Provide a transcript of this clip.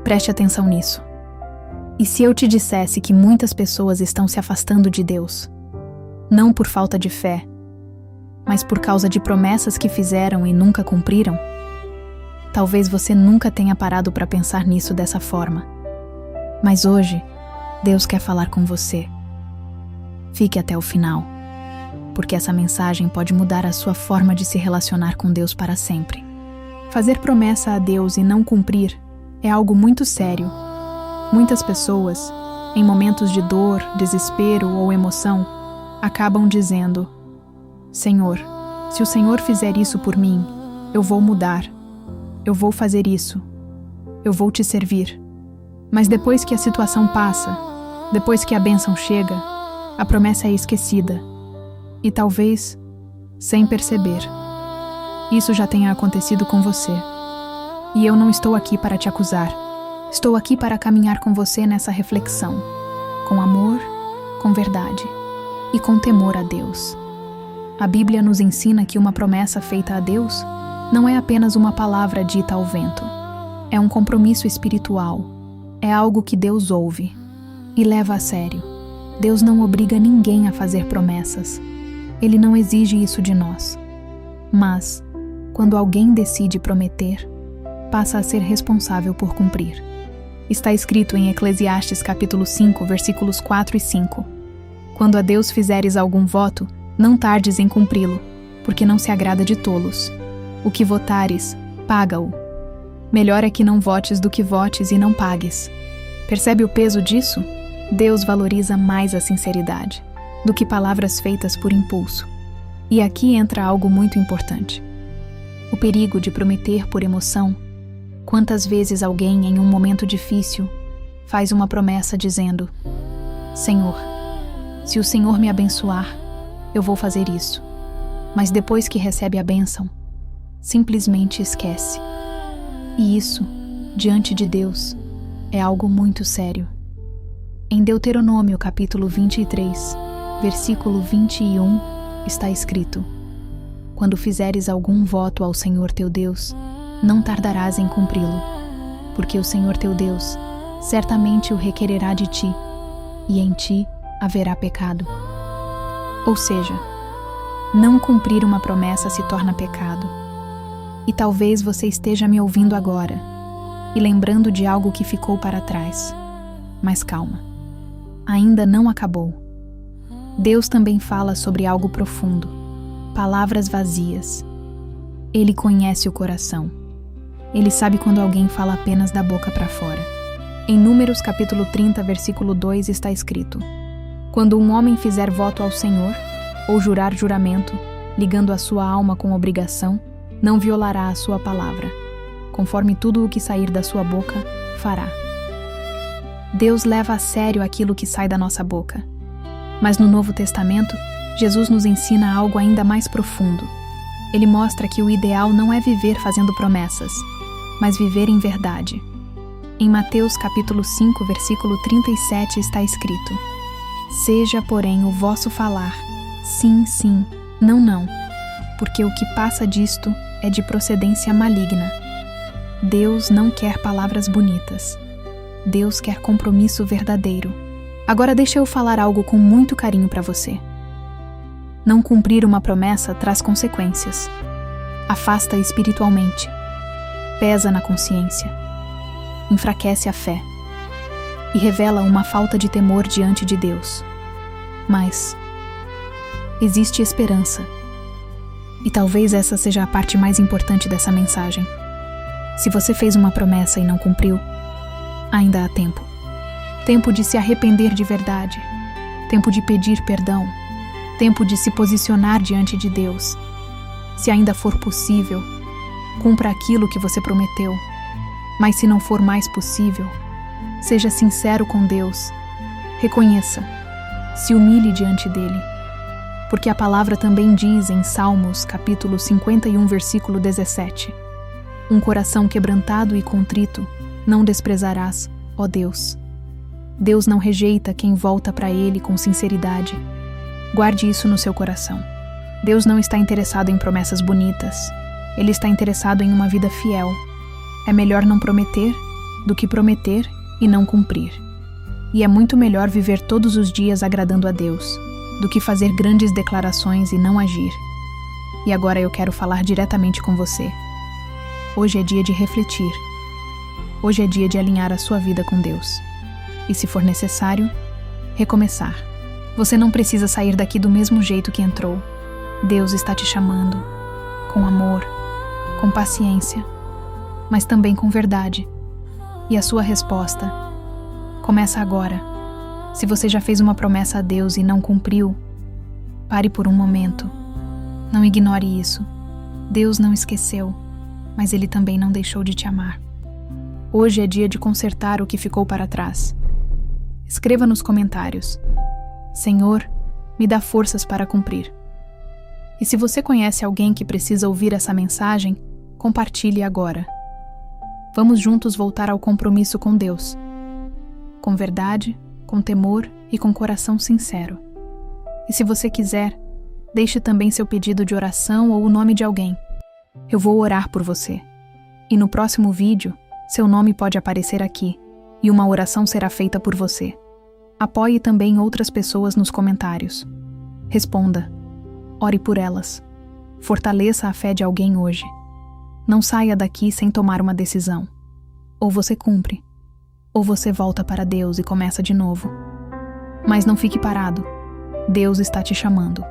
Preste atenção nisso. E se eu te dissesse que muitas pessoas estão se afastando de Deus, não por falta de fé, mas por causa de promessas que fizeram e nunca cumpriram? Talvez você nunca tenha parado para pensar nisso dessa forma. Mas hoje, Deus quer falar com você. Fique até o final, porque essa mensagem pode mudar a sua forma de se relacionar com Deus para sempre. Fazer promessa a Deus e não cumprir é algo muito sério. Muitas pessoas, em momentos de dor, desespero ou emoção, acabam dizendo: Senhor, se o Senhor fizer isso por mim, eu vou mudar, eu vou fazer isso, eu vou te servir. Mas depois que a situação passa, depois que a bênção chega, a promessa é esquecida. E talvez, sem perceber, isso já tenha acontecido com você. E eu não estou aqui para te acusar. Estou aqui para caminhar com você nessa reflexão, com amor, com verdade e com temor a Deus. A Bíblia nos ensina que uma promessa feita a Deus não é apenas uma palavra dita ao vento. É um compromisso espiritual. É algo que Deus ouve e leva a sério. Deus não obriga ninguém a fazer promessas. Ele não exige isso de nós. Mas, quando alguém decide prometer, passa a ser responsável por cumprir. Está escrito em Eclesiastes capítulo 5, versículos 4 e 5. Quando a Deus fizeres algum voto, não tardes em cumpri-lo, porque não se agrada de tolos. O que votares, paga-o. Melhor é que não votes do que votes e não pagues. Percebe o peso disso? Deus valoriza mais a sinceridade do que palavras feitas por impulso. E aqui entra algo muito importante. O perigo de prometer por emoção. Quantas vezes alguém, em um momento difícil, faz uma promessa dizendo: Senhor, se o Senhor me abençoar, eu vou fazer isso. Mas depois que recebe a bênção, simplesmente esquece. E isso, diante de Deus, é algo muito sério. Em Deuteronômio capítulo 23, versículo 21, está escrito: Quando fizeres algum voto ao Senhor teu Deus, não tardarás em cumpri-lo, porque o Senhor teu Deus certamente o requererá de ti, e em ti haverá pecado. Ou seja, não cumprir uma promessa se torna pecado. E talvez você esteja me ouvindo agora e lembrando de algo que ficou para trás. Mas calma, ainda não acabou. Deus também fala sobre algo profundo, palavras vazias. Ele conhece o coração. Ele sabe quando alguém fala apenas da boca para fora. Em Números capítulo 30, versículo 2 está escrito: Quando um homem fizer voto ao Senhor, ou jurar juramento, ligando a sua alma com obrigação, não violará a sua palavra. Conforme tudo o que sair da sua boca, fará. Deus leva a sério aquilo que sai da nossa boca. Mas no Novo Testamento, Jesus nos ensina algo ainda mais profundo. Ele mostra que o ideal não é viver fazendo promessas, mas viver em verdade. Em Mateus capítulo 5, versículo 37 está escrito: Seja, porém, o vosso falar, sim, sim, não, não, porque o que passa disto é de procedência maligna. Deus não quer palavras bonitas. Deus quer compromisso verdadeiro. Agora deixa eu falar algo com muito carinho para você. Não cumprir uma promessa traz consequências. Afasta espiritualmente. Pesa na consciência. Enfraquece a fé. E revela uma falta de temor diante de Deus. Mas existe esperança. E talvez essa seja a parte mais importante dessa mensagem. Se você fez uma promessa e não cumpriu, ainda há tempo. Tempo de se arrepender de verdade. Tempo de pedir perdão. Tempo de se posicionar diante de Deus. Se ainda for possível, cumpra aquilo que você prometeu. Mas se não for mais possível, seja sincero com Deus. Reconheça. Se humilhe diante dele. Porque a palavra também diz em Salmos, capítulo 51, versículo 17: Um coração quebrantado e contrito não desprezarás, ó Deus. Deus não rejeita quem volta para ele com sinceridade. Guarde isso no seu coração. Deus não está interessado em promessas bonitas. Ele está interessado em uma vida fiel. É melhor não prometer do que prometer e não cumprir. E é muito melhor viver todos os dias agradando a Deus, do que fazer grandes declarações e não agir. E agora eu quero falar diretamente com você. Hoje é dia de refletir. Hoje é dia de alinhar a sua vida com Deus. E se for necessário, recomeçar. Você não precisa sair daqui do mesmo jeito que entrou. Deus está te chamando, com amor, com paciência, mas também com verdade. E a sua resposta começa agora. Se você já fez uma promessa a Deus e não cumpriu, pare por um momento. Não ignore isso. Deus não esqueceu, mas Ele também não deixou de te amar. Hoje é dia de consertar o que ficou para trás. Escreva nos comentários: Senhor, me dá forças para cumprir. E se você conhece alguém que precisa ouvir essa mensagem, compartilhe agora. Vamos juntos voltar ao compromisso com Deus, com verdade, com temor e com coração sincero. E se você quiser, deixe também seu pedido de oração ou o nome de alguém. Eu vou orar por você. E no próximo vídeo, seu nome pode aparecer aqui e uma oração será feita por você. Apoie também outras pessoas nos comentários. Responda. Ore por elas. Fortaleça a fé de alguém hoje. Não saia daqui sem tomar uma decisão. Ou você cumpre, ou você volta para Deus e começa de novo. Mas não fique parado. Deus está te chamando.